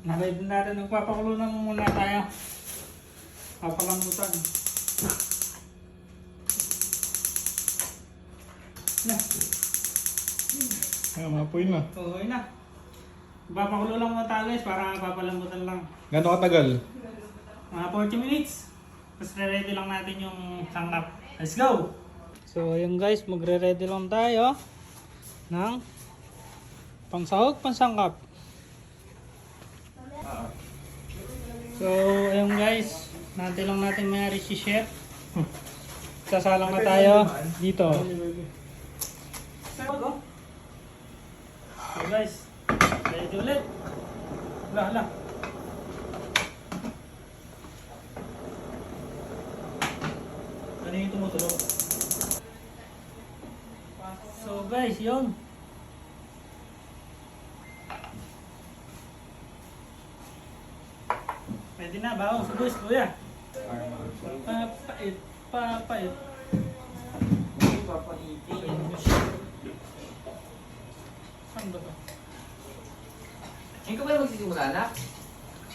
Naready natin. Nagpapakulo na muna tayo. Papalambutan. Na. Ay, mapoy na. Okay na. Papakulo lang muna tayo guys para papalambutan lang. Gano'ng katagal? Mga 40 minutes. Tapos re-ready lang natin yung sangkap. Let's go! So ayun guys, magre-ready lang tayo ng pangsahog, pansangkap. So ayun guys, natin lang natin mayari si chef. Sasalang na tayo dito. So guys, ready ulit. Hala. Ano yung tumutulog? So guys, yun. Pwede na, bawang subos, kuya. Papait, papait. Saan ba ito? Hindi ka ba magsisimula, anak?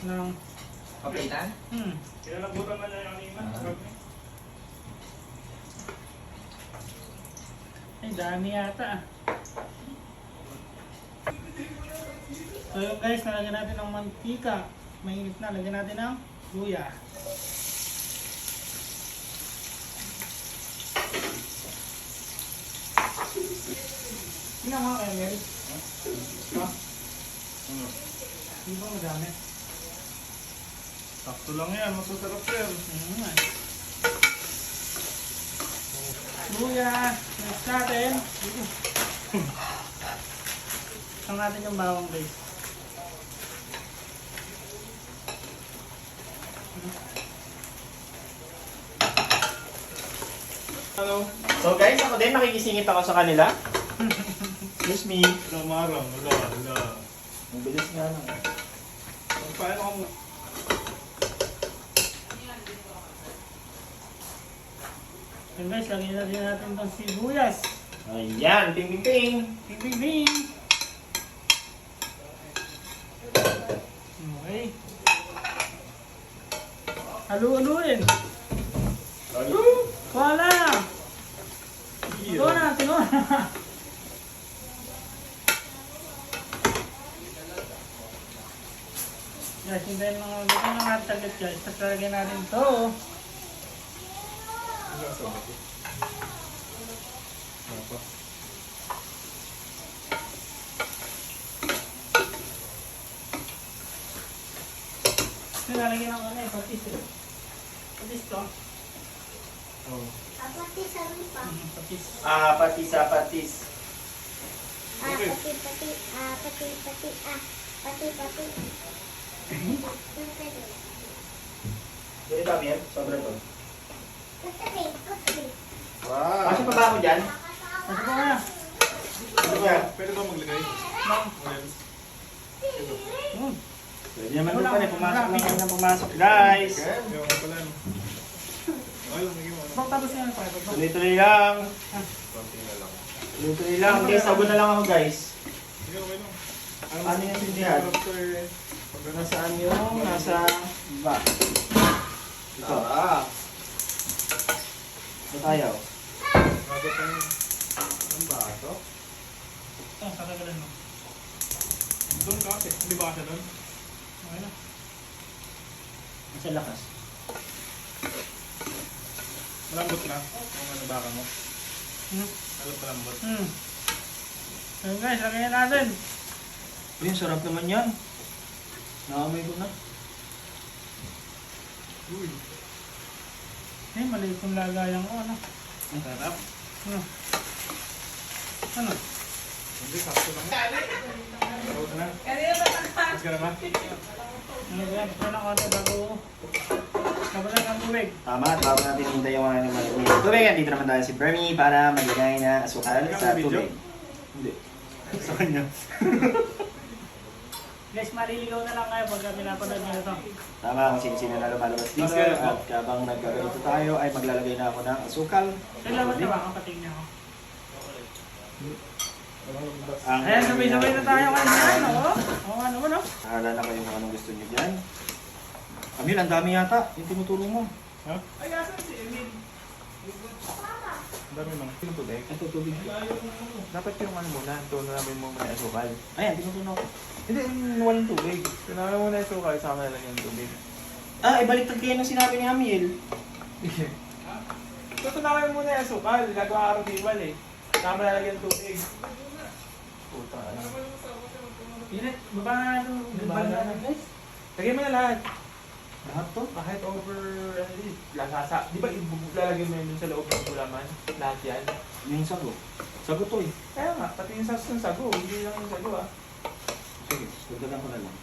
Nang, Papaitan? Kinalabutan na niya yung lima. Ay, dami yata ah. So yun guys, nalagyan natin ng mantika. Mainit na, lagyan natin ng luya. Hindi nga kaya Mel. Ha? Hindi ba madami? Sakto lang yan, masasarap yan. Luya, next natin. Isang natin yung bawang guys. Hello? So guys, ako din makikisingit ako sa kanila. Excuse me. Lamarang, wala. Ang bilis nga lang. Paano ka mo? Yun guys, lagyan natin itong sibuyas. Ayan, ping ping ping. Bing bing bing. Okay. Halu-haluin. Hello? Wala! Ito na, ito na. Guys, hintayin mga gusto na natin saglit guys. Tapos lalagyan natin ito. Lalagyan ng ano eh, patis eh. Patis to. Oh. Pati sa lupa. Patis. Patis. Pati. Dito kami yan, sobra to. Kutsari. Wow. Kasi pa ba ako dyan? Kasi po na. Ano ba? Pwede ba maglagay? Mang. Lens? Pwede naman doon pa rin, pumasok lang kami na pumasok guys. Yung pala no. Okay lang, naging ano. Bang tapos nga pa. Tuloy-tuloy lang. Konti na lang. Tuloy-tuloy lang. Okay, sagot na lang ako guys. Sige, okay lang. Ano yung sindihan? Nasaan yung nasa iba? Ito. Ito tayo. Magat ang bato. Oh, kakagalan mo. Doon ka kasi, hindi ba kasi doon? Okay na. Nasa lakas. Malambot na. Kung ano baka mo. Malambot. So guys, lagyan natin. Uy, sarap naman yan. Naamoy ko na. Uy. Eh, maliit yung lagayan ko, ano? Ang sarap. Ano? Hindi, sakto lang. Sakto na. Mas ka na ba? Ano ba yan? Ito na konti bago nabalan ng tubig. Tama, at bago natin hintay yung mga naman ng tubig, dito naman tayo si Bernie para maglagay na asukal sa tubig. Hindi. Sa kanya. Guys, maliligaw na lang kayo pagka pinapanood nyo ito. Tama, kung sino-sino na lumalabas dito. At habang nagkaganito tayo ay maglalagay na ako ng asukal. Kailangan na ba? Ang pating niya ako. Ang Ayan, sabay-sabay na tayo kanyan. Oo nga naman, oh. Nahala na kayo kung anong gusto niyo dyan. Amil, ang dami yata yung tinuturo mo. Ha? Ay, asan si Emil? Ang dami mang. Yung tubig. Ito, tubig. Dapat yung ano muna, doon na namin mo muna yung asukal. Ayan, tinuturo ko. Hindi, walang tubig. Tinawag mo na yung asukal, sama na lang yung tubig. Ah, ibaliktad kayo ng sinabi ni Amil. So, tunawin mo na yung asukal. Gagawa ka rin iwal eh. Sama na lang yung tubig. Puta, ano. Init, baba na ito. Baba na, guys. Lagyan mo na lahat. Lahat to? Kahit over, lasasa. Di ba lalagyan mo yun sa loob ng gulaman? Lahat yan. Yung sago. Sago to eh. Kaya nga, pati yung sauce ng sago. Hindi lang yung sago ah. Sige, dagdagan ko na lang.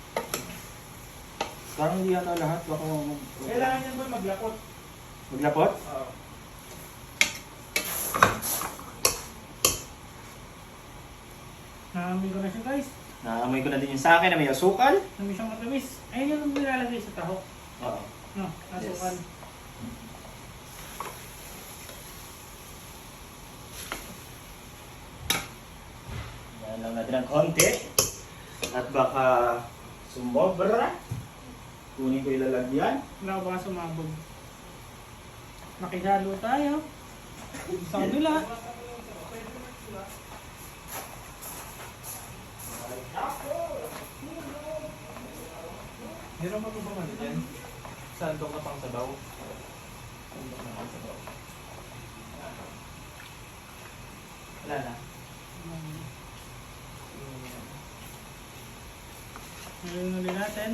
Parang hindi yata lahat. Baka Kailangan yan ba maglakot? maglapot? Oo. Naamoy ko na siya, guys. Naamoy ko na din yung sa akin na may asukal. Nami siyang matamis. Ayun yung nilalagay sa taho. Oo. No, asukal. Yan lang natin ng konti. At baka sumobra. Kunin ko yung lalagyan. Wala ba sumabog? Nakihalo tayo. Sa kabila. Meron pa ba man dyan? Sandok na pang sabaw. Sandok na pang sabaw. Wala na. Ngayon ulit natin.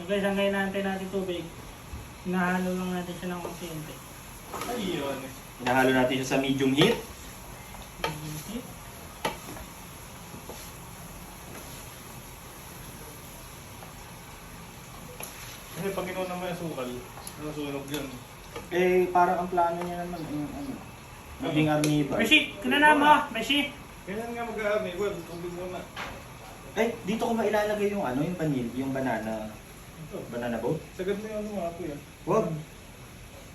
Okay, sangay natin tubig. Hinahalo lang natin siya ng konti. Ayun. Hinahalo natin siya sa medium heat. Kasi pag inunan mo yung sukal, nasunog yun. Eh, parang ang plano niya naman, maging arniba. Beshi, kinana mo! Beshi! Ganyan nga mag-aami. Well, tubig muna. Eh, dito ko ba ilalagay yung ano, yung vanilla, yung banana, Ito. banana boat? Sagad na yung ano nga po yan. Wag.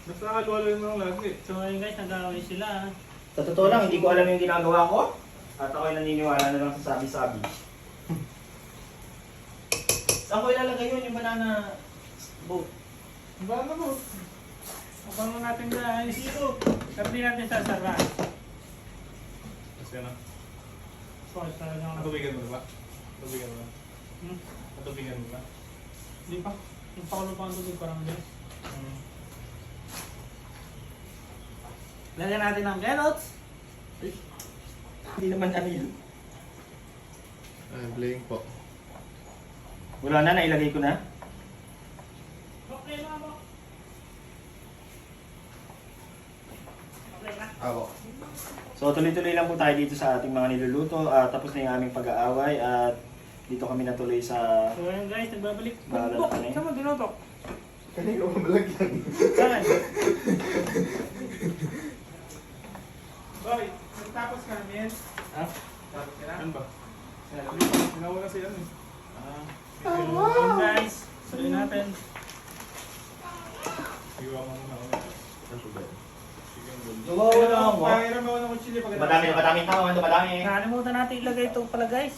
Basta nakaluwalo mo lang lagi. So ayun guys, nag-away sila. Sa totoo lang, hindi ko alam yung ginagawa ko. At ako'y naniniwala na lang sa sabi-sabi. Saan ko ilalagay yun, yung banana boat? Ba na mo? Upang natin guys. Pero di natin sasaraan. Kasi na. Pause talaga ako. Natubigan mo ba? Natubigan mo ba? Hmm? Natubigan mo ba? Di pa. Nagpakulo pa ang tubig parang guys. Lagyan natin ng carrots. Hindi naman ano yun. Playing po. Wala na, nailagay ko na. Okay na mo. Okay na. Ako. So tuloy-tuloy lang po tayo dito sa ating mga niluluto. Tapos na yung aming pag-aaway at dito kami natuloy sa... So ayun guys, nagbabalik. Bahala Buk, kami. saan mo dinutok? Kanina ko malagyan. Saan? Boy, tapos kami yan. Ha? Tapos ka na? Ano ba? Sinawala siya ano eh. Ayun guys, tuloy natin. Iwa mo muna ako. Lumawa na ako. Pangiram ako ng chili pag Madaming tao, ano madami. Nakalimutan natin ilagay ito pala guys.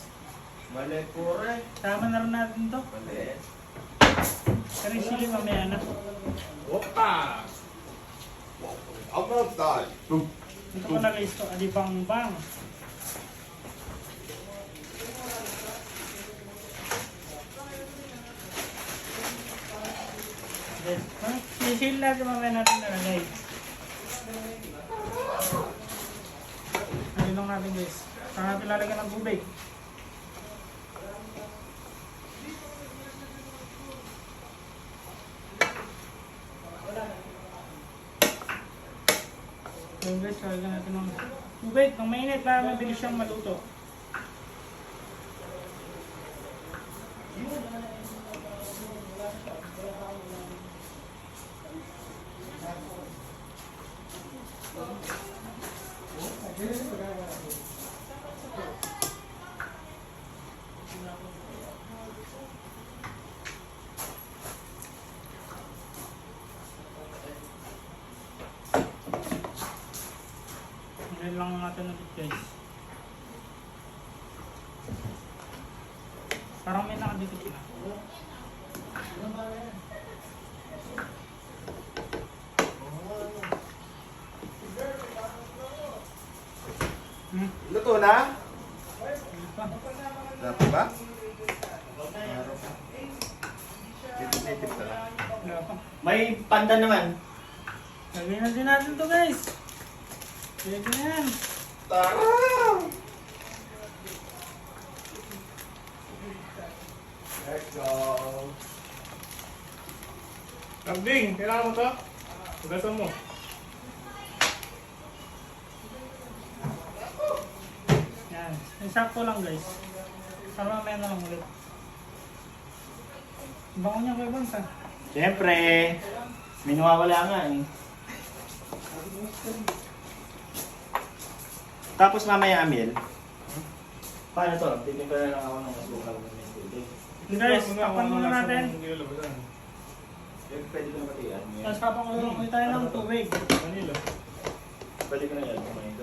Mali pure. Tama na rin natin to. Mali. Pero yung sili mamaya na. Opa! I'm not done. Ito ko na guys to, adipang bang. Sisil natin mamaya natin nalagay. Ayun lang natin guys. Saan natin lalagyan ng tubig. Ayun guys, lalagyan natin ng tubig. Nang mainit para mabilis siyang maluto. natin ulit guys. Parang may nakadikit na. Luto na? Dapat ba? Wala pa. May pandan naman. Lagyan na din natin to guys. Lagyan na yan. Tara! Let's go! Kambing, kailangan mo to? Tugasan mo. Yan. Sakto lang guys. Para mamaya na lang ulit. Bango niya kayo bang sa? Siyempre, may nawawala nga eh. Tapos mamaya, Amil. Paano to? Titimpa na lang ako ng asukal ng may tubig. Guys, tapan muna natin. Pwede ko na patian. Tapos papakulo tayo ng tubig. Manila. Pwede ko na yan.